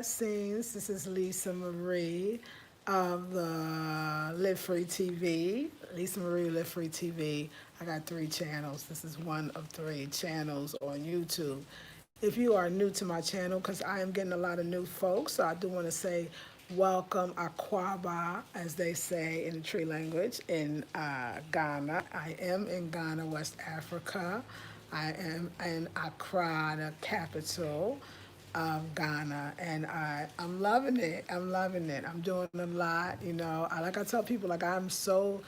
Scenes. This is Lisa Marie of the Live Free TV. Lisa Marie Live Free TV. I got three channels. This is one of three channels on YouTube. If you are new to my channel, because I am getting a lot of new folks, so I do want to say welcome Akwaba, as they say in the tree language, in Ghana. I am in Ghana, West Africa. I am in Accra, the capital of Ghana, and I'm loving it. I'm loving it. I'm doing a lot, like I tell people, like I'm so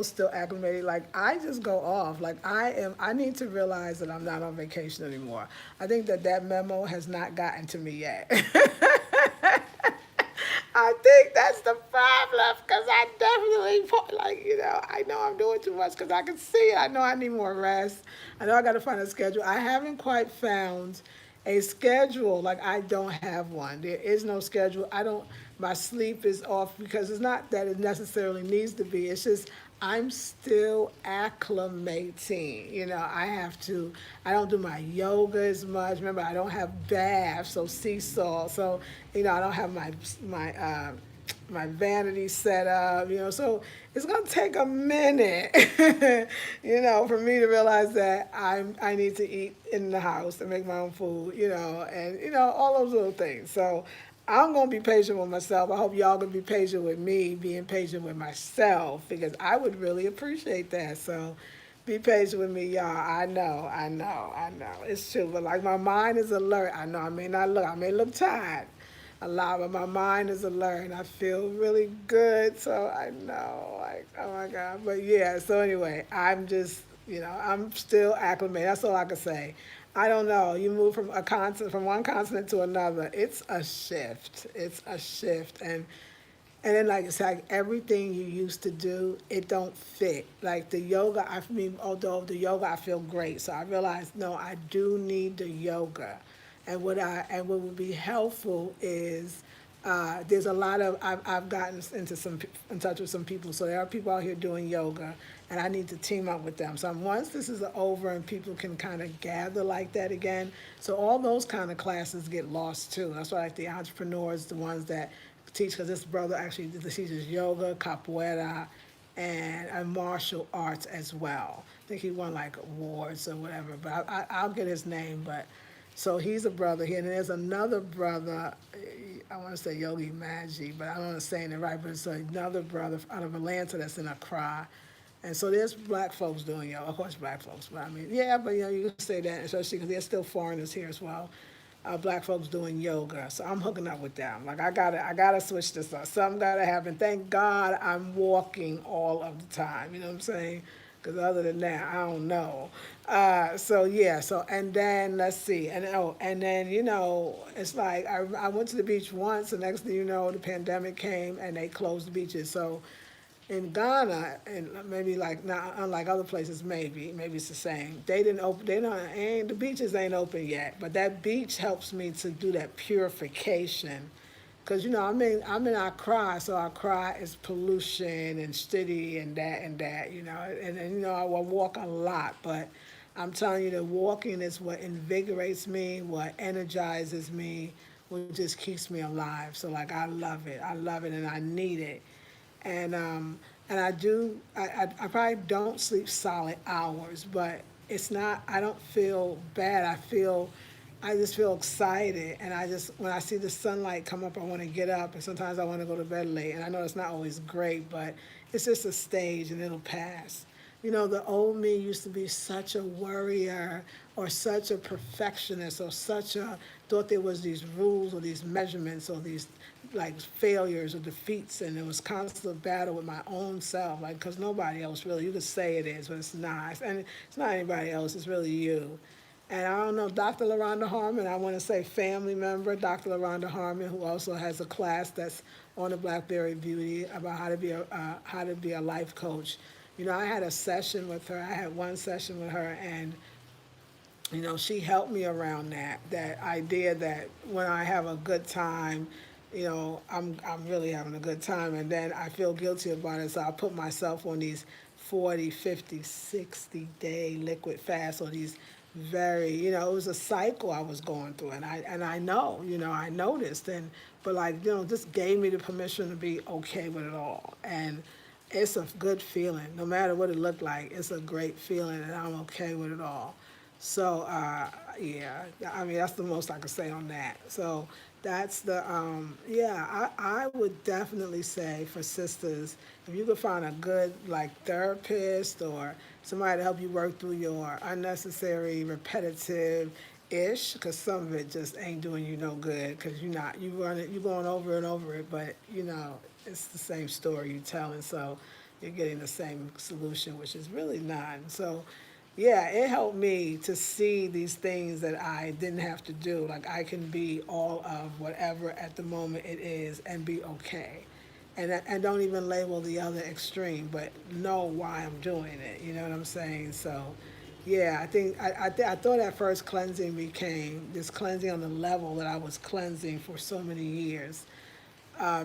still acclimated. Like I just go off. Like I need to realize that I'm not on vacation anymore. I think that memo has not gotten to me yet. I think that's the problem because I definitely, I know I'm doing too much because I can see it. I know I need more rest. I know I got to find a schedule. I haven't quite found a schedule. Like, I don't have one. There is no schedule. My sleep is off because it's not that it necessarily needs to be. It's just I'm still acclimating. I don't do my yoga as much. Remember, I don't have baths, so seesaw. So, I don't have my vanity set up, so it's gonna take a minute, for me to realize that I need to eat in the house and make my own food, and all those little things. So I'm gonna be patient with myself. I hope y'all gonna be patient with me, being patient with myself, because I would really appreciate that. So be patient with me, y'all. I know. It's true, but like my mind is alert. I know I may look tired a lot, but my mind is alert and I feel really good. So I know, like, oh my God. But yeah, so anyway, I'm still acclimated. That's all I can say. I don't know. You move from from one continent to another. It's a shift. It's a shift. And then, like it's like everything you used to do, it don't fit. Like the yoga, although the yoga, I feel great. So I realized, no, I do need the yoga. And what would be helpful is there's a lot of I've gotten in touch with some people. So there are people out here doing yoga, and I need to team up with them. So once this is over and people can kind of gather like that again, so all those kind of classes get lost too. That's why like the entrepreneurs, the ones that teach, because this brother actually teaches yoga, capoeira, and martial arts as well. I think he won like awards or whatever, but I'll get his name. But so he's a brother here, and there's another brother. I want to say Yogi Magi, but I don't know if I'm saying it right. But it's another brother out of Atlanta that's in Accra, and so there's black folks doing yoga. Of course, black folks, but I mean, yeah, but you can say that, especially because there's still foreigners here as well. Black folks doing yoga, so I'm hooking up with them. Like I gotta switch this up. Something gotta happen. Thank God I'm walking all of the time. You know what I'm saying? Because other than that, I don't know. So yeah. So and then let's see. And then it's like I went to the beach once. The next thing you know, the pandemic came and they closed the beaches. So in Ghana, and maybe like not unlike other places, maybe it's the same. They didn't open. They don't. Ain't the beaches ain't open yet. But that beach helps me to do that purification, because I'm in Accra, so Accra is pollution and city and that. And I will walk a lot, but I'm telling you, the walking is what invigorates me, what energizes me, what just keeps me alive. So like I love it, and I need it. And I do I probably don't sleep solid hours, but it's not I don't feel bad. I just feel excited, and I just when I see the sunlight come up, I want to get up, and sometimes I want to go to bed late, and I know it's not always great, but it's just a stage and it'll pass. The old me used to be such a worrier or such a perfectionist or thought there was these rules or these measurements or these like failures or defeats, and it was constant battle with my own self, like, because nobody else really, you could say it is, but it's not. And it's not anybody else, it's really you. And I don't know, Dr. La-Rhonda Harmon, I want to say family member, Dr. La-Rhonda Harmon, who also has a class that's on the Blackberry Beauty about how to be a life coach. I had a session with her. I had one session with her, and she helped me around that idea that when I have a good time, I'm really having a good time, and then I feel guilty about it, so I put myself on these 40, 50, 60-day liquid fasts or these very, it was a cycle I was going through, and I know, I noticed, and but like, just gave me the permission to be okay with it all, and it's a good feeling, no matter what it looked like. It's a great feeling, and I'm okay with it all. So yeah, I mean that's the most I could say on that. So that's the yeah. I would definitely say for sisters, if you could find a good like therapist or somebody to help you work through your unnecessary repetitive ish, because some of it just ain't doing you no good, because you run it, you going over and over it, but it's the same story you telling, so you're getting the same solution, which is really none. So yeah, it helped me to see these things that I didn't have to do. Like I can be all of whatever at the moment it is and be okay. And don't even label the other extreme, but know why I'm doing it. You know what I'm saying? So, yeah, I thought at first cleansing became this cleansing on the level that I was cleansing for so many years,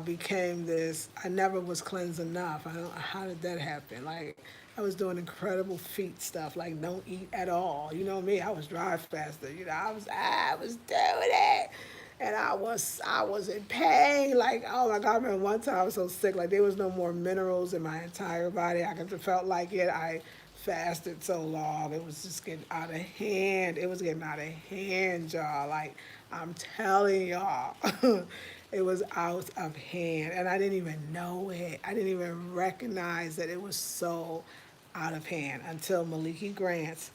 became this. I never was cleansed enough. I don't. How did that happen? Like I was doing incredible feet stuff, like don't eat at all. You know me. I was drive faster. I was doing it, and I was in pain. Like oh my god! I remember one time I was so sick. Like there was no more minerals in my entire body. I could felt like it. I fasted so long. It was just getting out of hand. It was getting out of hand, y'all. Like I'm telling y'all. It was out of hand, and I didn't even know it. I didn't even recognize that it was so out of hand until Maliki Grant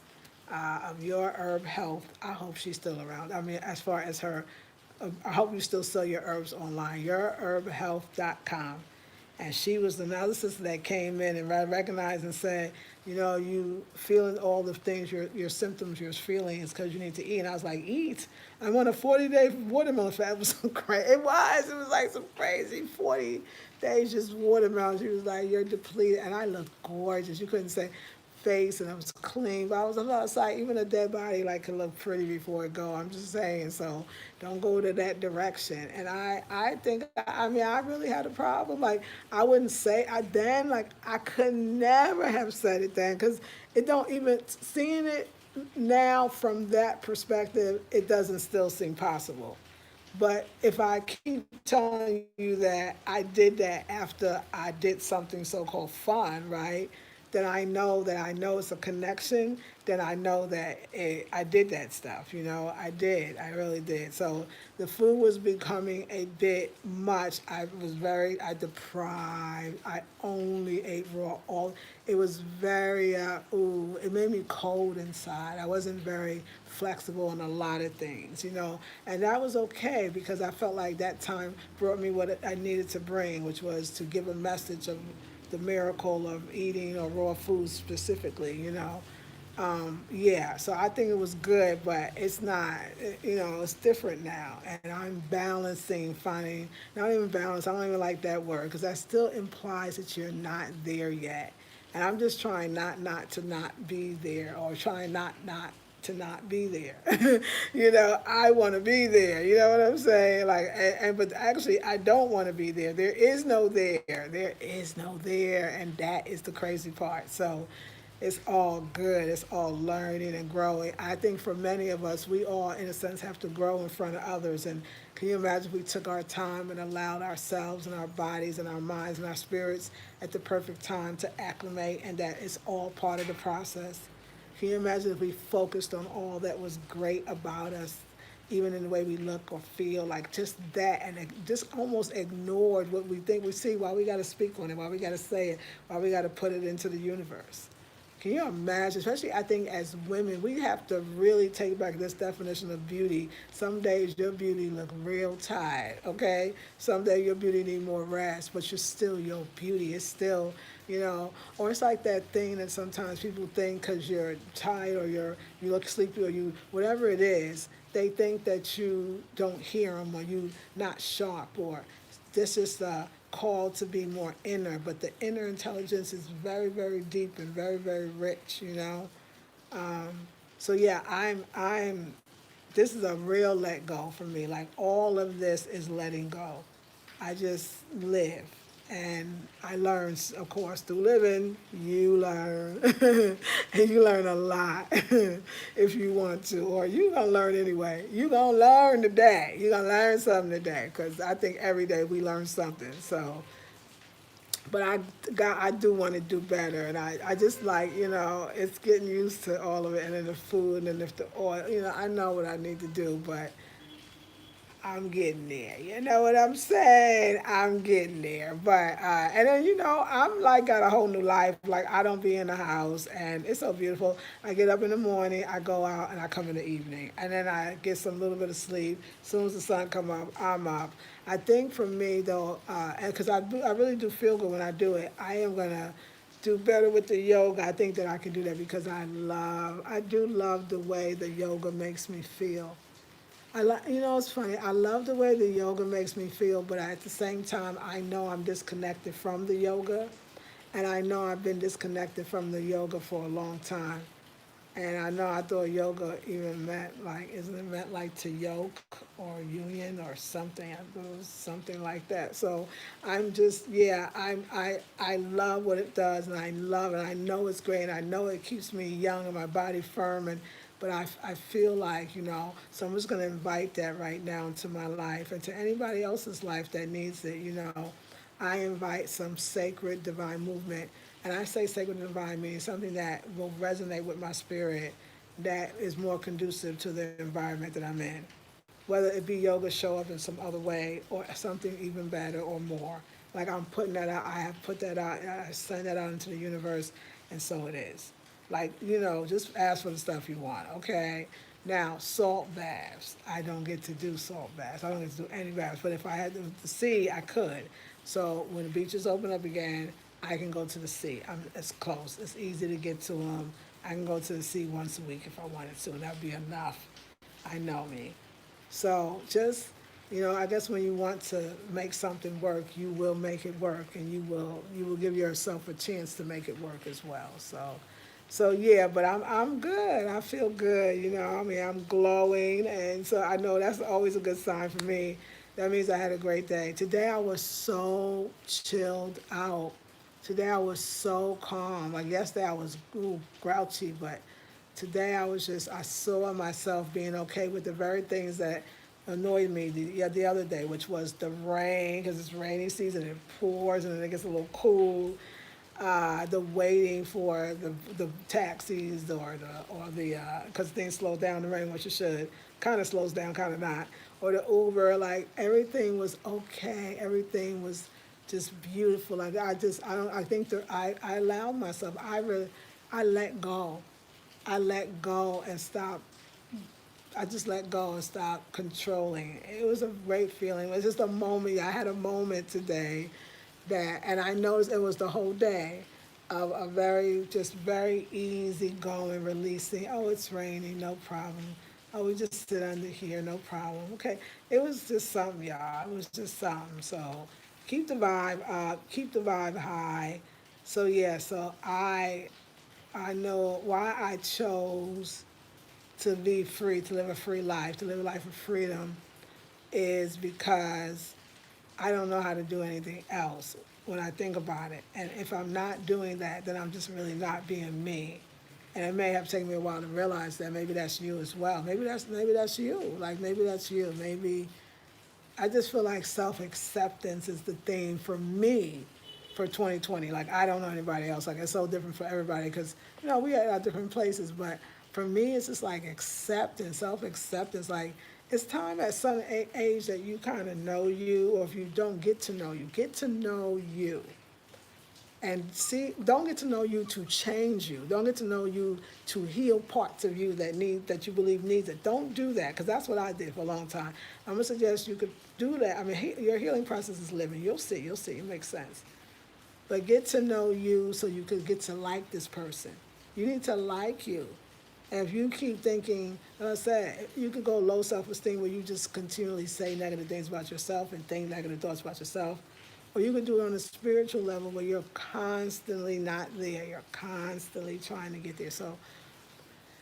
of Your Herb Health. I hope she's still around. I mean, as far as her, I hope you still sell your herbs online. YourHerbHealth.com. And she was another sister that came in and recognized and said, you feeling all the things, your symptoms you're feeling is because you need to eat. And I was like, eat? I'm on a 40-day watermelon fast. It was so crazy. It was like some crazy 40 days just watermelon. She was like, you're depleted. And I looked gorgeous. You couldn't say face, and I was clean, but I was on the outside. Even a dead body like can look pretty before it go. I'm just saying, so don't go to that direction. And I think, I mean, I really had a problem. Like I wouldn't say I then, like I could never have said it then, because it don't even seeing it now from that perspective, it doesn't still seem possible. But if I keep telling you that I did that after I did something so-called fun, right? Then I know it's a connection. Then I know that I did that stuff. I did. I really did. So the food was becoming a bit much. I deprived. I only ate raw. It was very. Ooh, it made me cold inside. I wasn't very flexible on a lot of things, and that was okay because I felt like that time brought me what I needed to bring, which was to give a message of the miracle of eating or raw foods specifically, yeah, so I think it was good, but it's not, it's different now. And I'm balancing, finding, not even balance, I don't even like that word because that still implies that you're not there yet. And I'm just trying not to not be there, or trying not to not be there. I want to be there. You know what I'm saying? Like, but actually, I don't want to be there. There is no there. There is no there, and that is the crazy part. So, it's all good. It's all learning and growing. I think for many of us, we all, in a sense, have to grow in front of others. And can you imagine if we took our time and allowed ourselves and our bodies and our minds and our spirits at the perfect time to acclimate, and that it's all part of the process? Can you imagine if we focused on all that was great about us, even in the way we look or feel, like just that, and just almost ignored what we think we see? Why we got to speak on it? Why we got to say it? Why we got to put it into the universe? Can you imagine? Especially, I think as women, we have to really take back this definition of beauty. Some days your beauty look real tired, okay? Some days your beauty need more rest, but you're still your beauty. It's still, or it's like that thing that sometimes people think because you're tired or you look sleepy or you whatever it is, they think that you don't hear them or you not sharp, or this is the call to be more inner, but the inner intelligence is very, very deep and very, very rich. Um, so yeah, this is a real let go for me. Like all of this is letting go. I just live. And I learned, of course, through living, you learn. And you learn a lot if you want to, or you going to learn anyway. You going to learn today. You going to learn something today, because I think every day we learn something. So, but I do want to do better, and I just like, it's getting used to all of it, and then the food, and then if the oil, I know what I need to do, but I'm getting there. You know what I'm saying? I'm getting there. But and then I'm like got a whole new life. Like I don't be in the house, and it's so beautiful. I get up in the morning, I go out, and I come in the evening, and then I get some little bit of sleep. As soon as the sun come up, I'm up. I think for me though, and because I really do feel good when I do it. I am gonna do better with the yoga. I think that I can do that because I do love the way the yoga makes me feel. It's funny. I love the way the yoga makes me feel, but at the same time, I know I'm disconnected from the yoga, and I know I've been disconnected from the yoga for a long time. And I know I thought yoga even meant like, isn't it meant like to yoke or union or something? I thought it was something like that. So I'm just, yeah, I love what it does, and I love it. I know it's great. I know it keeps me young and my body firm, but I feel like, so I'm just going to invite that right now into my life and to anybody else's life that needs it, I invite some sacred divine movement. And I say sacred divine means something that will resonate with my spirit, that is more conducive to the environment that I'm in. Whether it be yoga show up in some other way or something even better or more. Like I'm putting that out, I have put that out, I send that out into the universe, and so it is. Like, just ask for the stuff you want, okay? Now, salt baths. I don't get to do salt baths. I don't get to do any baths. But if I had the sea, I could. So when the beaches open up again, I can go to the sea. It's close. It's easy to get to them. I can go to the sea once a week if I wanted to, and that'd be enough. I know me. So just, I guess when you want to make something work, you will make it work, and you will give yourself a chance to make it work as well. So yeah, but I'm good. I feel good. I mean, I'm glowing, and so I know that's always a good sign for me. That means I had a great day. Today I was so chilled out. Today I was so calm. Like yesterday I was grouchy, but today I saw myself being okay with the very things that annoyed me the other day, which was the rain, because it's rainy season, it pours and then it gets a little cool. The waiting for the taxis or the because things slow down the rain, which it should, kind of slows down, kind of not, or the Uber, like everything was okay, everything was just beautiful. Like I don't I think that I allowed myself, I let go. I let go and stop. I just let go and stop controlling. It was a great feeling. It was just a moment. I had a moment today and I noticed it was the whole day of a just very easy going, releasing. Oh, it's raining, no problem. Oh, we just sit under here, no problem. Okay, it was just something, y'all. It was just something. So keep the vibe up, keep the vibe high. So yeah, so I know why I chose to be free, to live a free life, to live a life of freedom, is because I don't know how to do anything else when I think about it. And if I'm not doing that, then I'm just really not being me. And it may have taken me a while to realize that maybe that's you as well. Maybe that's you. Like maybe that's you. Maybe I just feel like self acceptance is the theme for me for 2020. Like I don't know anybody else. Like it's so different for everybody because we are at different places. But for me, it's just like acceptance, self acceptance. Like it's time at some age that you kind of know you, or if you don't get to know you, get to know you and see, don't get to know you to change you, don't get to know you to heal parts of you that you believe needs it. Don't do that, because that's what I did for a long time. I'm going to suggest you could do that. I mean, your healing process is living. You'll see it makes sense. But get to know you so you could get to like this person. You need to like you. And if you keep thinking, like I said, you could go low self-esteem where you just continually say negative things about yourself and think negative thoughts about yourself. Or you can do it on a spiritual level where you're constantly not there. You're constantly trying to get there. So,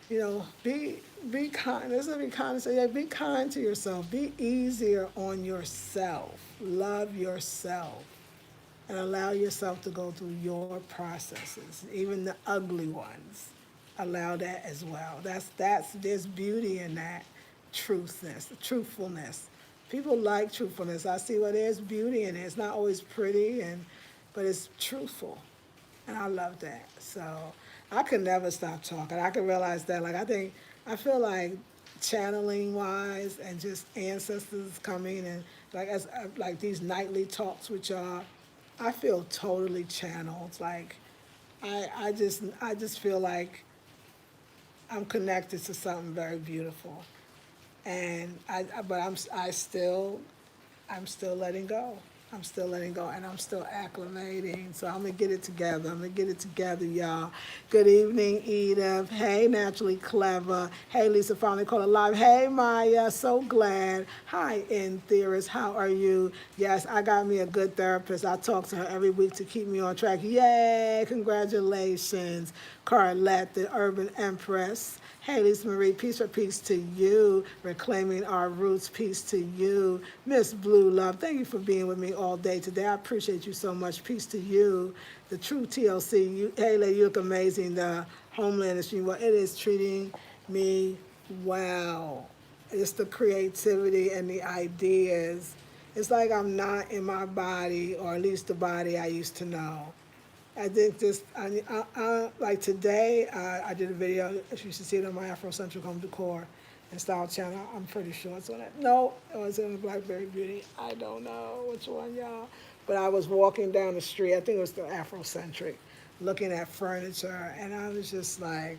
be kind. This is be kind. So yeah, be kind to yourself. Be easier on yourself. Love yourself. and allow yourself to go through your processes, even the ugly ones. Allow that as well. That's there's beauty in that truthfulness. People like truthfulness. I see where there's beauty in it. It's not always pretty but it's truthful. And I love that. So I could never stop talking. I could realize that. I feel like channeling wise and just ancestors coming and like these nightly talks with y'all, I feel totally channeled. Like I just feel like I'm connected to something very beautiful. And but I'm still letting go. I'm still letting go and I'm still acclimating. So I'm gonna get it together. I'm gonna get it together, y'all. Good evening, Edith. Hey, Naturally Clever. Hey, Lisa, finally called alive. Hey, Maya, so glad. Hi, In Theorist. How are you? Yes, I got me a good therapist. I talk to her every week to keep me on track. Yay, congratulations. Carlette, the Urban Empress. Hey, Lisa Marie, peace for peace to you. Reclaiming our roots, peace to you. Miss Blue Love, thank you for being with me all day today. I appreciate you so much. Peace to you. The true TLC, hey, lady, you look amazing. The Homeland Industry, well, it is treating me well. It's the creativity and the ideas. It's like I'm not in my body, or at least the body I used to know. I think this, like today, I did a video, if you should see it on my Afrocentric Home Decor and Style channel. I'm pretty sure it's on it. No, it was in the Blackberry Beauty. I don't know which one, y'all. But I was walking down the street, I think it was the Afrocentric, looking at furniture, and I was just like,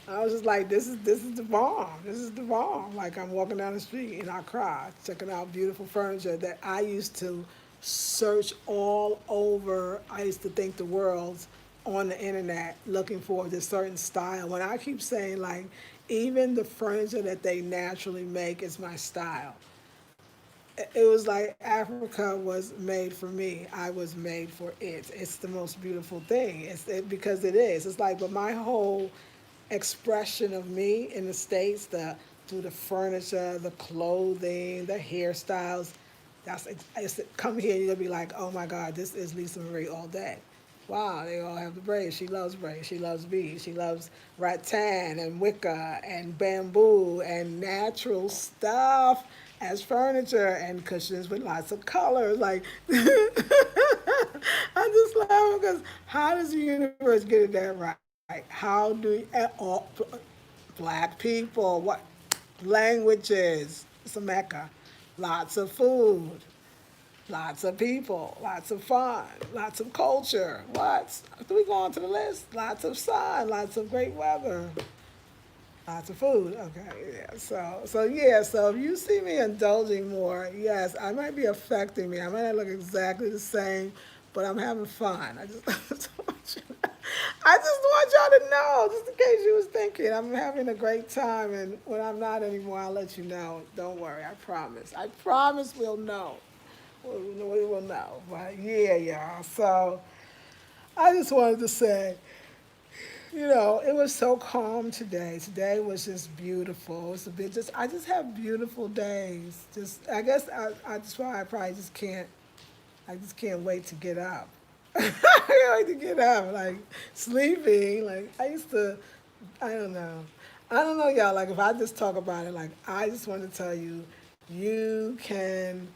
this is the bomb. This is the bomb. Like I'm walking down the street in our car, checking out beautiful furniture that I used to search all over. I used to think the world's on the internet looking for this certain style. When I keep saying like, even the furniture that they naturally make is my style. It was like Africa was made for me. I was made for it. It's the most beautiful thing. Because it is. It's like, but my whole expression of me in the States, through the furniture, the clothing, the hairstyles, come here, you're gonna be like, oh my God, this is Lisa Marie all day. Wow, they all have the braids. She loves braids. She loves beads. She loves rattan and wicker and bamboo and natural stuff as furniture and cushions with lots of colors. Like, I just laugh because how does the universe get it that right? How do all black people, what languages? It's a mecca. Lots of food, lots of people, lots of fun, lots of culture. What? Do we go on to the list? Lots of sun, lots of great weather, lots of food. Okay, yeah. So if you see me indulging more, yes, I might be affecting me. I might not look exactly the same, but I'm having fun. I just want y'all to know, just in case you was thinking, I'm having a great time, and when I'm not anymore, I'll let you know. Don't worry, I promise. I promise we'll know. We will know. But yeah, y'all. So I just wanted to say, it was so calm today. Today was just beautiful. It was a bit just I just have beautiful days. Just I guess that's why I probably just can't I just can't wait to get up. I can't wait to get up. Like sleeping. Like I used to I don't know. I don't know, y'all. Like if I just talk about it, like I just want to tell you, you can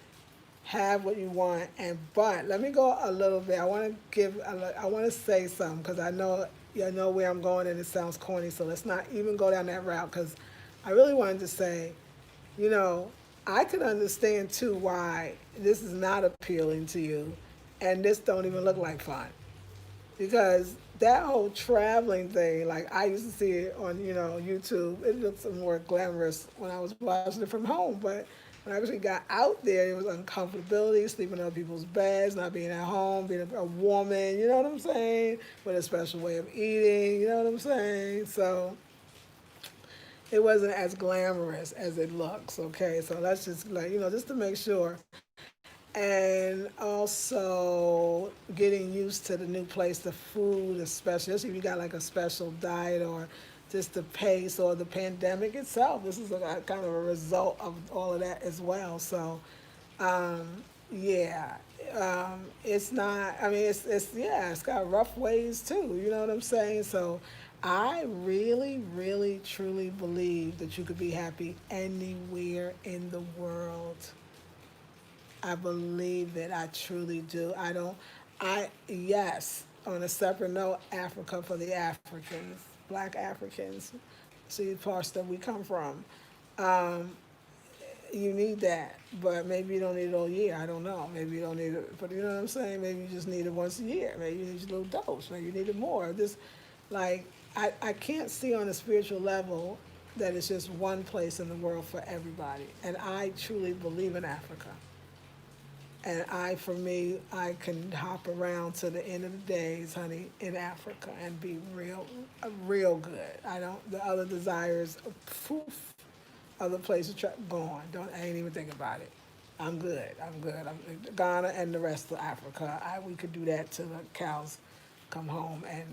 have what you want. And but let me go a little bit. I want to say something because I know you know where I'm going, and it sounds corny. So let's not even go down that route because I really wanted to say, you know, I can understand too why this is not appealing to you, and this don't even look like fun because that whole traveling thing, like I used to see it on, YouTube. It looked more glamorous when I was watching it from home, but when I actually got out there, it was uncomfortability, sleeping on people's beds, not being at home, being a woman, you know what I'm saying, with a special way of eating, you know what I'm saying. So it wasn't as glamorous as it looks. Okay, so that's just like just to make sure and also getting used to the new place, the food, especially if you got like a special diet or just the pace or the pandemic itself. This is a kind of a result of all of that as well. So Yeah, it's not. I mean, it's yeah, it's got rough ways too. You know what I'm saying? So, I really, really, truly believe that you could be happy anywhere in the world. I believe it. I truly do. I don't. I yes. On a separate note, Africa for the Africans, Black Africans, see the parts that we come from. Um, you need that, but maybe you don't need it all year. I don't know. Maybe you don't need it, but you know what I'm saying. Maybe you just need it once a year. Maybe you need a little dose. Maybe you need it more. This, like, I can't see on a spiritual level that it's just one place in the world for everybody. And I truly believe in Africa. And for me, I can hop around to the end of the days, honey, in Africa and be real good. I don't, the other desires, poof, other places gone. Don't, I ain't even think about it. I'm good. I'm good. Ghana and the rest of Africa. We could do that till the cows come home, and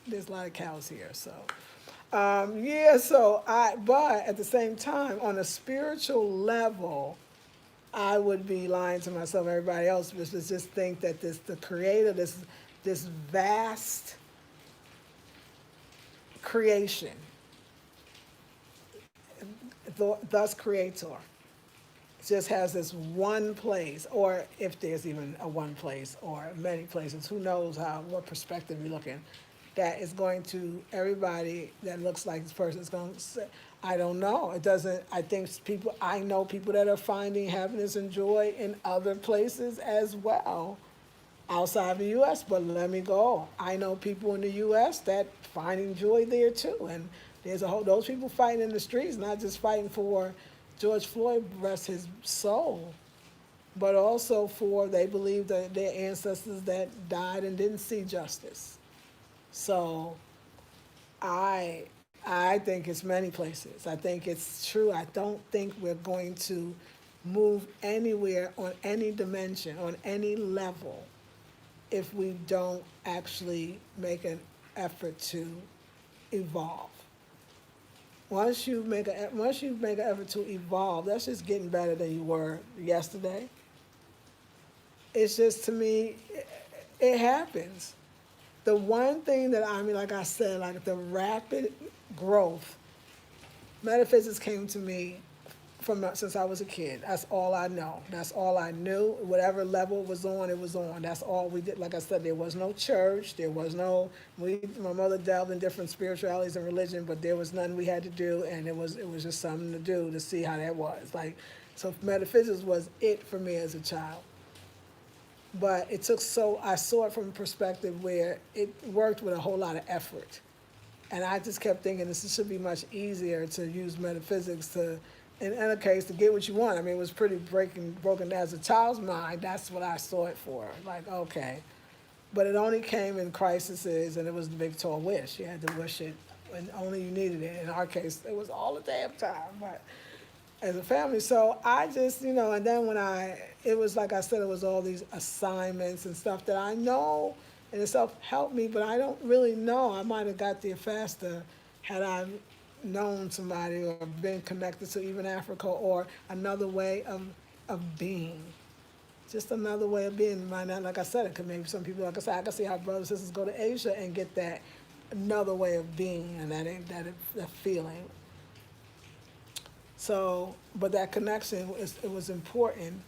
there's a lot of cows here. So, yeah. But at the same time, on a spiritual level, I would be lying to myself, everybody else, was to just think that the creator, this vast creation, thus creator, just has this one place, or if there's even a one place or many places, who knows what perspective you're looking, that is going to, everybody that looks like this person is going to say, I don't know. It doesn't, I know people that are finding happiness and joy in other places as well outside the U.S., but let me go. I know people in the U.S. that finding joy there too, and there's those people fighting in the streets, not just fighting for George Floyd, rest his soul, but also for they believe that their ancestors that died and didn't see justice. So I I think it's many places. I think it's true. I don't think we're going to move anywhere on any dimension, on any level, if we don't actually make an effort to evolve. Once you make an effort to evolve, that's just getting better than you were yesterday. It's just, to me, it happens. The one thing that, I mean, like I said, like the rapid growth, metaphysics came to me from since I was a kid. That's all I know. That's all I knew. Whatever level it was on, it was on. That's all we did. Like I said, there was no church. There was no. My mother delved in different spiritualities and religion, but there was none we had to do, and it was just something to do to see how that was. Like, so metaphysics was it for me as a child. But I saw it from a perspective where it worked with a whole lot of effort. And I just kept thinking this should be much easier to use metaphysics to, in any case, to get what you want. I mean, it was pretty broken down as a child's mind. That's what I saw it for. Like, okay. But it only came in crises, and it was the big tall wish. You had to wish it when only you needed it. In our case, it was all the damn time. But as a family. So I just, and then it was like I said, it was all these assignments and stuff that I know in itself helped me, but I don't really know. I might have got there faster had I known somebody or been connected to even Africa or another way of being. Just another way of being. Might not, like I said, it could maybe some people, like I said, I can see how brothers and sisters go to Asia and get that another way of being and that feeling. So, but that connection it was important,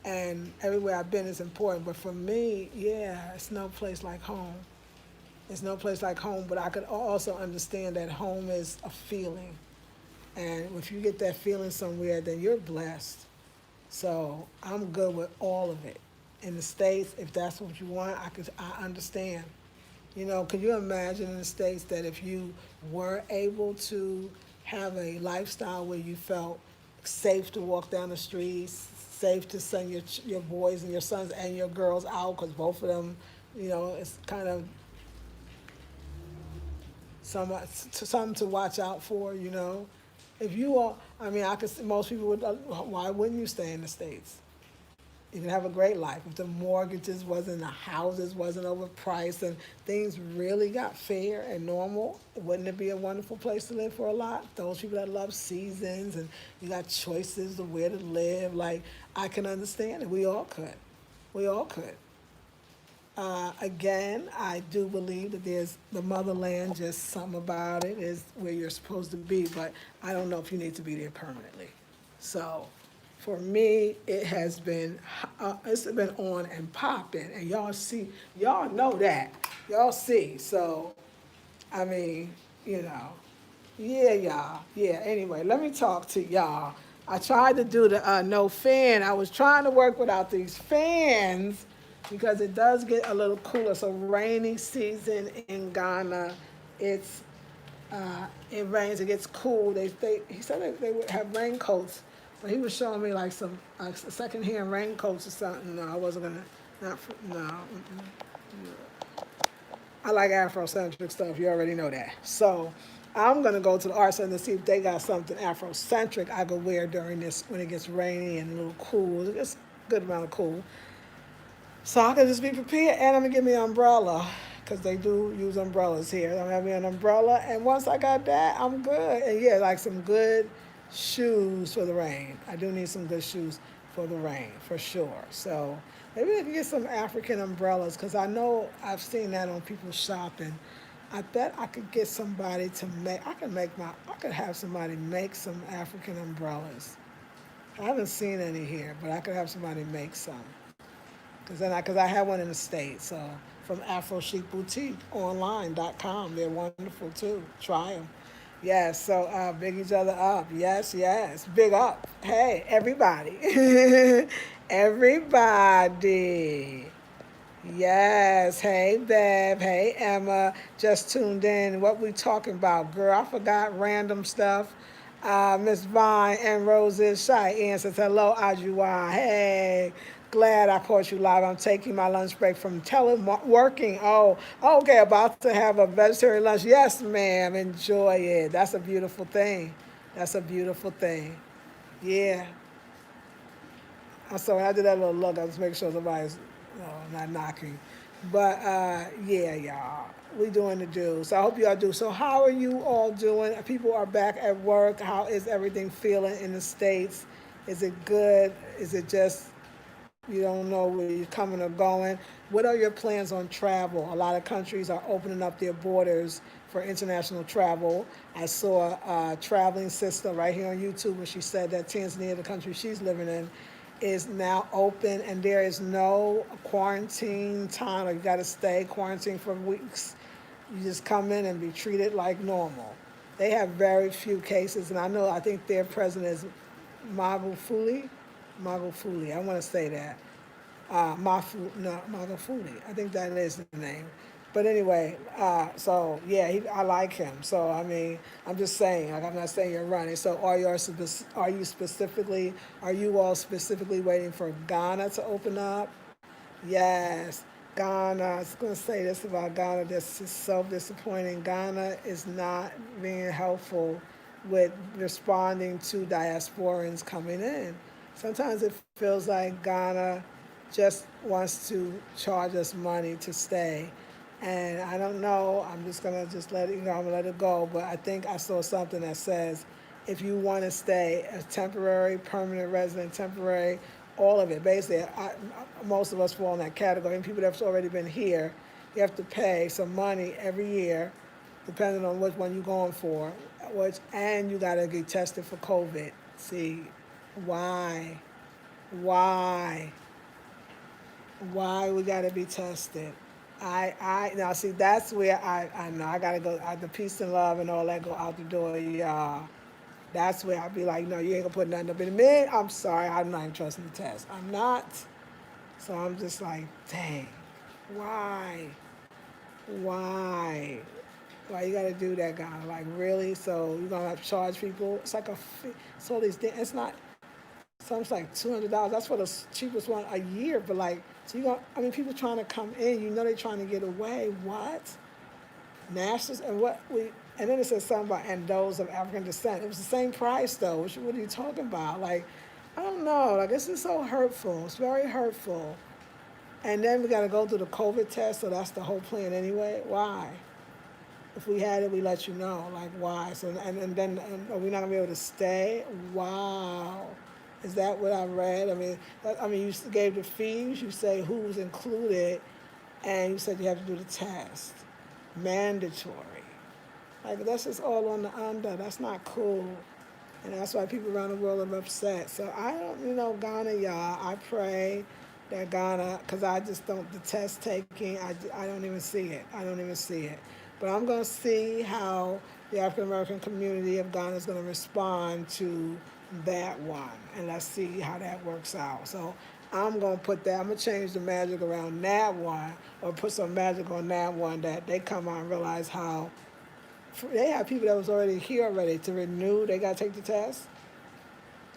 and everywhere I've been is important. But for me, yeah, it's no place like home. It's no place like home. But I could also understand that home is a feeling, and if you get that feeling somewhere, then you're blessed. So I'm good with all of it. In the States, if that's what you want, I understand. Could you imagine in the States that if you were able to have a lifestyle where you felt safe to walk down the streets, safe to send your boys and your sons and your girls out, because both of them, it's kind of something to watch out for. If you are, I mean, I could see most people would, why wouldn't you stay in the States? You can have a great life if the mortgages wasn't, the houses wasn't overpriced, and things really got fair and normal. Wouldn't it be a wonderful place to live for a lot? Those people that love seasons and you got choices of where to live, like, I can understand it. We all could. We all could. Again, I do believe that there's the motherland, just something about it is where you're supposed to be, but I don't know if you need to be there permanently. So for me, it's been on and popping, and y'all know that. Y'all see. So, I mean, you know, yeah, y'all. Yeah, anyway, let me talk to y'all. I tried to do the no fan. I was trying to work without these fans because it does get a little cooler. So rainy season in Ghana, it's it rains, it gets cool. He said they would have raincoats, but he was showing me like some secondhand raincoats or something. No, I wasn't gonna. Not for, no. I like Afrocentric stuff. You already know that. So I'm gonna go to the art center to see if they got something Afrocentric I could wear during this when it gets rainy and a little cool. It's a good amount of cool. So I can just be prepared, and I'm gonna get me an umbrella because they do use umbrellas here. I'm gonna have me an umbrella, and once I got that, I'm good. And yeah, like some good shoes for the rain. I do need some good shoes for the rain for sure. So maybe I can get some African umbrellas because I know I've seen that on people shopping. I bet I could get somebody to make. I could have somebody make some African umbrellas. I haven't seen any here, but I could have somebody make some. Because I had one in the States, so from Afro Chic Boutique online.com. They're wonderful too. Try them. Yes, so big each other up. Yes, yes. Big up. Hey, everybody. Everybody. Yes. Hey, Bev. Hey, Emma. Just tuned in. What we talking about, girl? I forgot random stuff. Miss Vine and Roses. Shy Ann says, hello, Ajua. Hey. Glad I caught you live. I'm taking my lunch break from teleworking. Oh, okay. About to have a vegetarian lunch. Yes, ma'am. Enjoy it. That's a beautiful thing. That's a beautiful thing. Yeah. I'm sorry, I did that little look. I was making sure somebody's not knocking. But yeah, y'all, we doing the do. So I hope y'all do. So how are you all doing? People are back at work. How is everything feeling in the States? Is it good? Is it just you don't know where you're coming or going? What are your plans on travel? A lot of countries are opening up their borders for international travel. I saw a traveling sister right here on YouTube where she said that Tanzania, the country she's living in, is now open and there is no quarantine time. Like you got to stay quarantined for weeks. You just come in and be treated like normal. They have very few cases, and I think their president is Magufuli. Magufuli, I want to say that. Magufuli. I think that is the name. But anyway, so yeah, I like him. So I mean, I'm just saying. Like I'm not saying you're running. So are you all specifically waiting for Ghana to open up? Yes, Ghana. I was going to say this about Ghana. This is so disappointing. Ghana is not being helpful with responding to diasporans coming in. Sometimes it feels like Ghana just wants to charge us money to stay. And I don't know, I'm just gonna just let it, I'm gonna let it go. But I think I saw something that says if you want to stay a temporary, permanent resident, temporary, all of it. Basically, most of us fall in that category. And people that's already been here, you have to pay some money every year, depending on which one you're going for. And you gotta get tested for COVID. See, why? Why? Why we gotta be tested? Now see that's where I know I gotta go. The peace and love and all that go out the door, y'all. That's where I'd be like, no, you ain't gonna put nothing up in me. I'm sorry, I'm not even trusting the test. I'm not. So I'm just like, dang, why? Why? Why you gotta do that, guy? Like, really? So you're gonna have to charge people? It's like it's all these things. It's not, something's like $200. That's for the cheapest one a year. But like, so you I mean, people trying to come in, you know they're trying to get away. What? Nationals and and then it says something about and those of African descent. It was the same price though. What are you talking about? Like, I don't know. Like, this is so hurtful. It's very hurtful. And then we got to go through the COVID test. So that's the whole plan anyway. Why? If we had it, we let you know. Like, why? So and then are we not gonna be able to stay? Wow. Is that what I read? I mean, you gave the fees. You say who's included, and you said you have to do the test. Mandatory. Like that's just all on the under. That's not cool. And that's why people around the world are upset. So I don't, Ghana, y'all. I pray that Ghana, because I just don't, the test taking, I don't even see it. I don't even see it. But I'm going to see how the African American community of Ghana is going to respond to that one. And let's see how that works out. So I'm going to put that, I'm going to change the magic around that one, or put some magic on that one, that they come out and realize how they have people that was already here already to renew. They got to take the test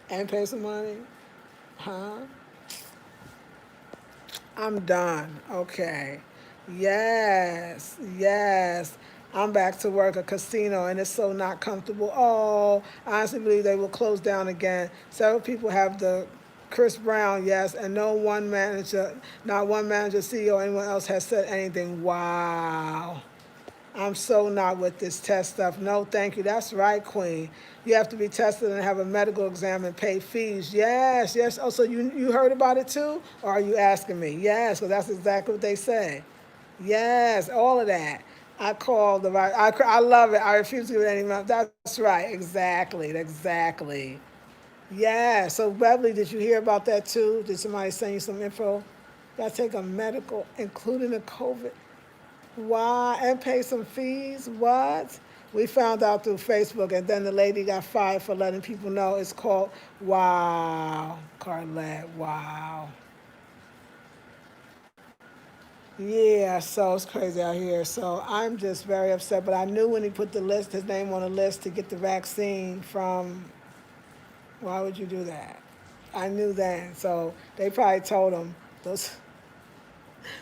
and pay some money. Huh? I'm done. Okay. Yes. Yes. I'm back to work a casino and it's so not comfortable. Oh, I honestly believe they will close down again. Several people have the Chris Brown, yes, and not one manager, CEO, anyone else has said anything. Wow. I'm so not with this test stuff. No, thank you. That's right, Queen. You have to be tested and have a medical exam and pay fees. Yes, yes. Oh, so you heard about it too? Or are you asking me? Yes, because that's exactly what they say. Yes, all of that. I called the right. I love it. I refuse to give it any money. That's right. Exactly. Exactly. Yeah. So, Beverly, did you hear about that too? Did somebody send you some info? Got to take a medical, including the COVID. Why? And pay some fees? What? We found out through Facebook, and then the lady got fired for letting people know. It's called, wow, Carlette, wow. Yeah, so it's crazy out here. So I'm just very upset. But I knew when he put his name on the list to get the vaccine from, why would you do that? I knew that. So they probably told him, those,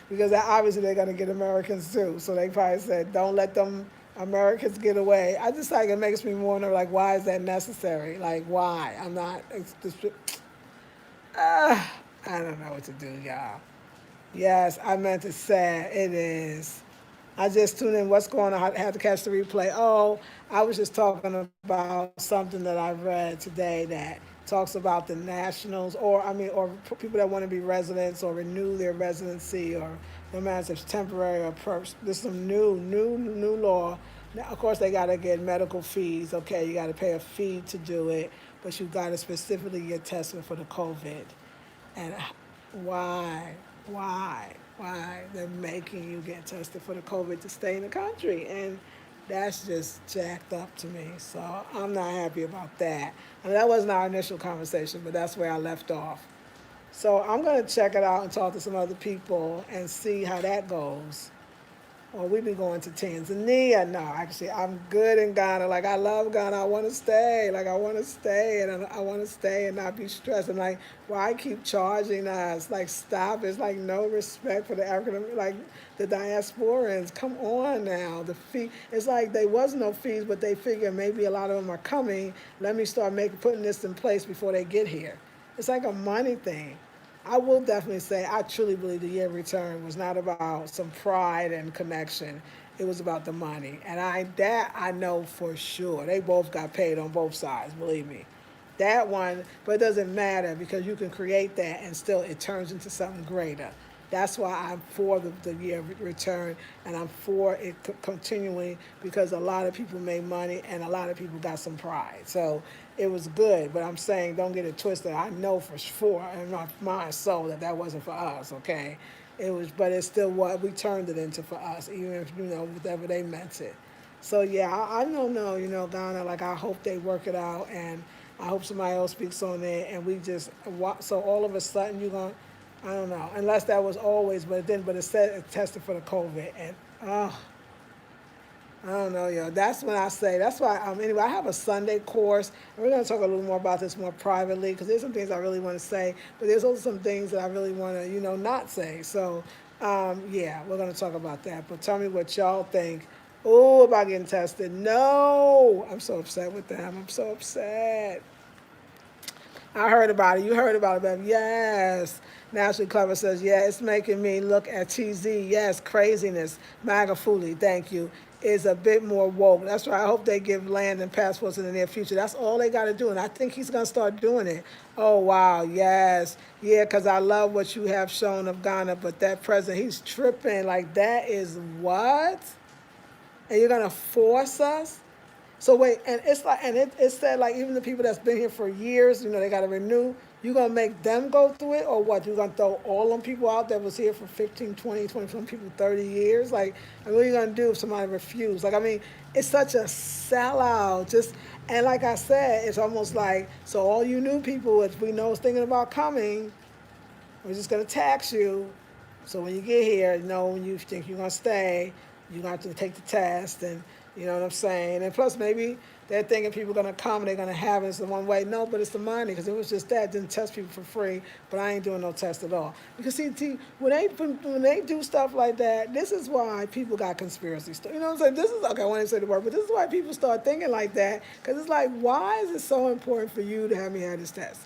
because obviously they're going to get Americans too. So they probably said, don't let them Americans get away. I just like, it makes me wonder, like, why is that necessary? Like, why? I'm not, it's just, I don't know what to do, y'all. Yes, I meant to say it is. I just tuned in. What's going on? I had to catch the replay. Oh, I was just talking about something that I read today that talks about the nationals, or people that want to be residents or renew their residency, or no matter if it's temporary or perps. There's some new law. Now, of course, they got to get medical fees. Okay, you got to pay a fee to do it, but you got to specifically get tested for the COVID. And why? Why? They're making you get tested for the COVID to stay in the country. And that's just jacked up to me. So I'm not happy about that. I mean, that wasn't our initial conversation, but that's where I left off. So I'm going to check it out and talk to some other people and see how that goes. Well, we be going to Tanzania. No, actually, I'm good in Ghana. Like, I love Ghana. I want to stay. Like, I want to stay, and I want to stay and not be stressed. I'm like, why keep charging us? Like, stop. It's like no respect for the the diasporans. Come on now. The fee. It's like there was no fees, but they figure maybe a lot of them are coming. Let me start putting this in place before they get here. It's like a money thing. I will definitely say I truly believe the year of return was not about some pride and connection. It was about the money. And I know for sure. They both got paid on both sides, believe me. That one, but it doesn't matter because you can create that and still it turns into something greater. That's why I'm for the year of return, and I'm for it continuing because a lot of people made money and a lot of people got some pride. So it was good, but I'm saying don't get it twisted. I know for sure in my mind soul that wasn't for us. Okay, it was, but it's still what we turned it into for us, even if whatever they meant it. So yeah, I don't know. Ghana. Like I hope they work it out, and I hope somebody else speaks on it, and we just so all of a sudden you're going. I don't know, unless that was always, but it said it tested for the COVID, and I don't know, yo. That's when I say. That's why. Anyway, I have a Sunday course. And we're gonna talk a little more about this more privately because there's some things I really want to say, but there's also some things that I really want to, not say. So, yeah, we're gonna talk about that. But tell me what y'all think. Oh, about getting tested. No, I'm so upset with them. I'm so upset. I heard about it. You heard about it, baby. Yes. Naturally Clever says, yeah, it's making me look at TZ. Yes, craziness. MAGA Fooly, thank you. Is a bit more woke. That's why I hope they give land and passports in the near future. That's all they got to do. And I think he's going to start doing it. Oh, wow. Yes. Yeah, because I love what you have shown of Ghana. But that president, he's tripping. Like, that is what? And you're going to force us? So wait, and it's like, and it said like even the people that's been here for years, they got to renew. You gonna make them go through it, or what? You gonna throw all them people out that was here for 15, 20, 20, some people 30 years? Like, I mean, what are you gonna do if somebody refused? Like, I mean, it's such a sellout. Just and like I said, it's almost like so all you new people, if we know is thinking about coming, we're just gonna tax you. So when you get here, when you think you're gonna stay, you're gonna have to take the test, and you know what I'm saying. And plus, maybe they're thinking people are gonna come and they're gonna have it. It's the one way. No, but it's the money because it was just that didn't test people for free. But I ain't doing no test at all because see, when they do stuff like that, this is why people got conspiracy stuff. You know what I'm saying? This is okay. I want to say the word, but this is why people start thinking like that because it's like, why is it so important for you to have me have this test?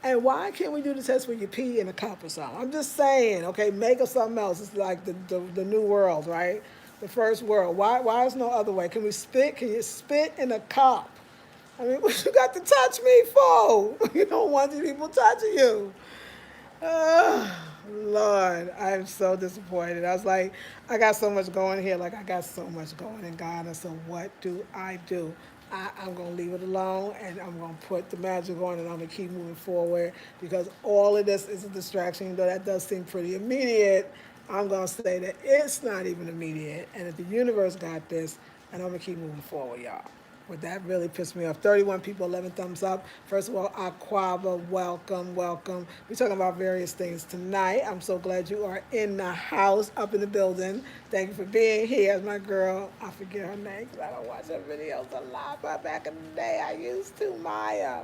And why can't we do the test where you pee in a cup or something? I'm just saying, okay, make up something else. It's like the new world, right? The first world. Why is no other way? Can we spit? Can you spit in a cup? I mean, what you got to touch me for? You don't want these people touching you. Lord, I'm so disappointed. I was like, I got so much going here. Like, I got so much going in Ghana. So what do I do? I'm going to leave it alone and I'm going to put the magic on and I'm going to keep moving forward because all of this is a distraction. Though that does seem pretty immediate, I'm going to say that it's not even immediate. And if the universe got this, and I'm going to keep moving forward, y'all. But that really pissed me off. 31 people, 11 thumbs up. First of all, Aquaba, welcome, welcome. We're talking about various things tonight. I'm so glad you are in the house, up in the building. Thank you for being here. My girl, I forget her name because I don't watch her videos a lot, but back in the day I used to. Maya,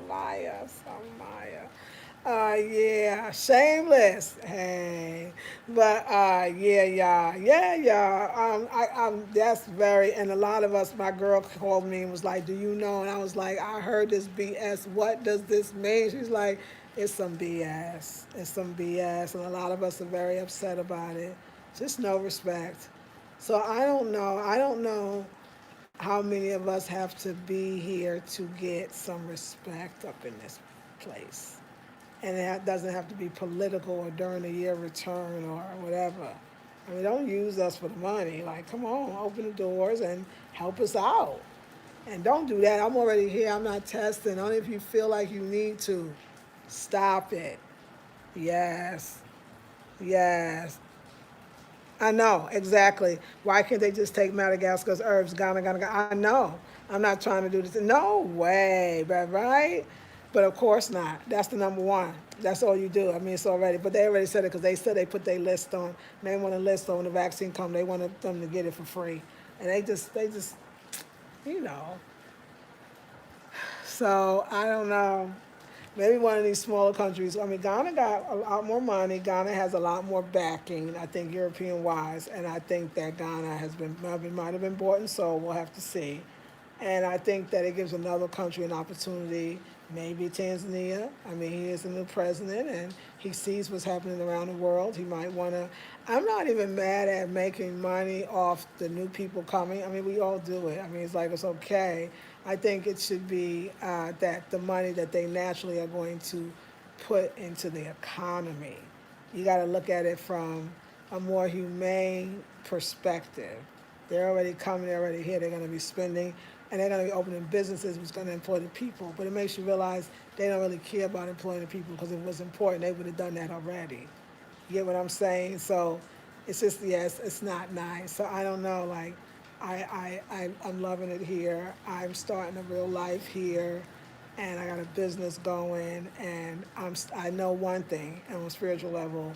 some Maya. Yeah, shameless. Hey, but yeah. That's very, and a lot of us. My girl called me and was like, "Do you know?" And I was like, "I heard this BS. What does this mean?" She's like, "It's some BS. It's some BS," and a lot of us are very upset about it. Just no respect. So I don't know. I don't know how many of us have to be here to get some respect up in this place and it doesn't have to be political or during the year return or whatever. I mean, don't use us for the money. Like, come on, open the doors and help us out. And don't do that. I'm already here. I'm not testing. Only if you feel like you need to. Stop it. Yes. Yes. I know, exactly. Why can't they just take Madagascar's herbs? Ghana. I know. I'm not trying to do this. No way, but right? But of course not. That's the number one. That's all you do. I mean, it's already. But they already said it because they said they put their list on. They want a list on when the vaccine come. They wanted them to get it for free, and they just, you know. So I don't know. Maybe one of these smaller countries. I mean, Ghana got a lot more money. Ghana has a lot more backing, I think, European wise. And I think that Ghana might have been bought and sold. We'll have to see. And I think that it gives another country an opportunity, maybe Tanzania. I mean, he is a new president and he sees what's happening around the world. He might want to. I'm not even mad at making money off the new people coming. I mean, we all do it. I mean, it's like it's okay. I think it should be that the money that they naturally are going to put into the economy. You got to look at it from a more humane perspective. They're already coming, they're already here, they're going to be spending, and they're going to be opening businesses which is going to employ the people. But it makes you realize they don't really care about employing the people because if it was important, they would have done that already. You get what I'm saying? So it's just, yes, it's not nice. So I don't know, like, I'm loving it here. I'm starting a real life here, and I got a business going, and I know one thing on a spiritual level,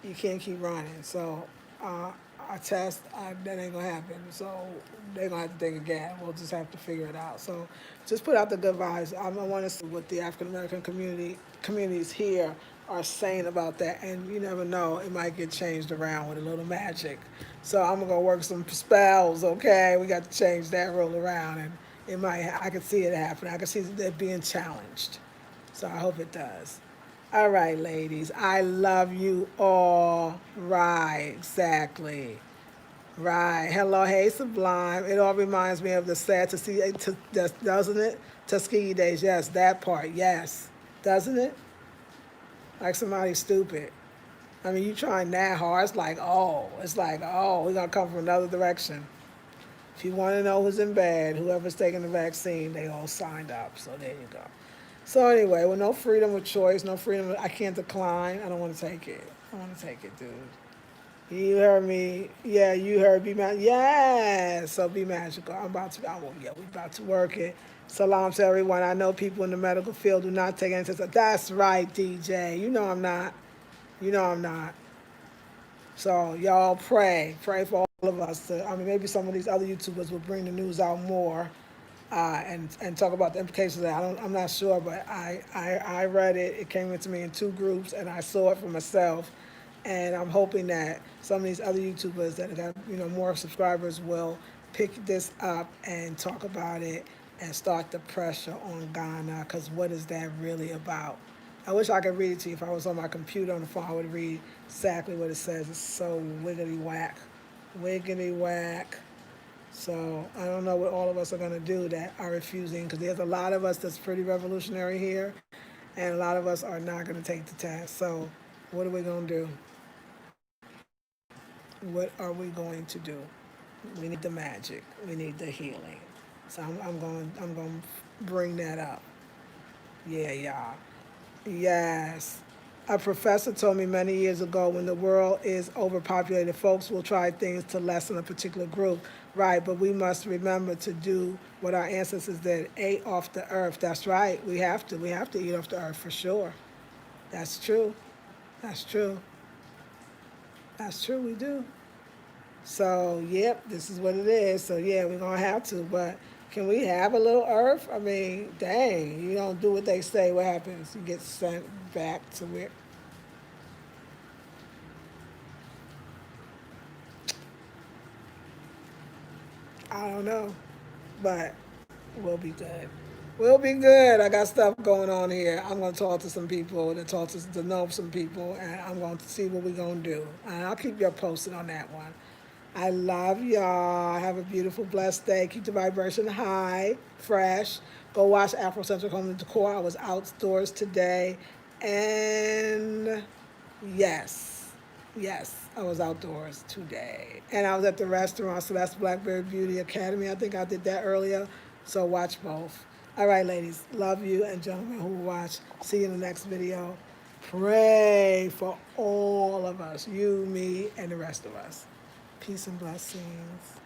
you can't keep running. So a test, that ain't gonna happen. So they're gonna have to think again. We'll just have to figure it out. So just put out the good vibes. I want to see what the African American communities here are saying about that. And you never know, it might get changed around with a little magic. So I'm gonna work some spells. Okay, we got to change that rule around, and it might. I can see it happen. I can see it being challenged. So I hope it does. All right, ladies. I love you all. Right, exactly. Right. Hello, hey, Sublime. It all reminds me of the sad to see, doesn't it? Tuskegee Days. Yes, that part. Yes. Doesn't it? Like somebody stupid. I mean, you trying that hard. It's like, oh, we're going to come from another direction. If you want to know who's in bed, whoever's taking the vaccine, they all signed up. So there you go. So anyway, with no freedom of choice, no freedom, I can't decline. I don't want to take it. I want to take it, dude. You heard me. Yeah, you heard be magical. Yes. So be magical. Yeah, we about to work it. Salam to everyone. I know people in the medical field do not take any tests. That's right, DJ. You know I'm not. You know I'm not. So y'all pray for all of us. I mean, maybe some of these other YouTubers will bring the news out more, and talk about the implications of that. I'm not sure, but I read it. It came into me in two groups, and I saw it for myself. And I'm hoping that some of these other YouTubers that got more subscribers will pick this up and talk about it and start the pressure on Ghana. Because what is that really about? I wish I could read it to you. If I was on my computer on the phone, I would read exactly what it says. It's so wiggity whack, wiggity whack. So I don't know what all of us are going to do that are refusing, because there's a lot of us that's pretty revolutionary here, and a lot of us are not going to take the test. So what are we going to do? What are we going to do? We need the magic. We need the healing. So I'm going to bring that up. Yeah, y'all. Yes. A professor told me many years ago, when the world is overpopulated, folks will try things to lessen a particular group. Right, but we must remember to do what our ancestors did, ate off the earth. That's right. We have to. We have to eat off the earth for sure. That's true. That's true. That's true. We do. So, yep, this is what it is. So, yeah, we're going to have to. But can we have a little earth? I mean, dang, you don't do what they say, what happens? You get sent back to where. I don't know. But we'll be good. We'll be good. I got stuff going on here. I'm going to talk to some people, to know some people, and I'm going to see what we're going to do. And I'll keep you posted on that one. I love y'all. Have a beautiful, blessed day. Keep the vibration high, fresh. Go watch Afrocentric Home and Decor. I was outdoors today. And yes, yes, I was outdoors today. And I was at the restaurant, so that's Blackberry Beauty Academy. I think I did that earlier. So watch both. All right, ladies. Love you, and gentlemen who will watch. See you in the next video. Pray for all of us, you, me, and the rest of us. Peace and blessings.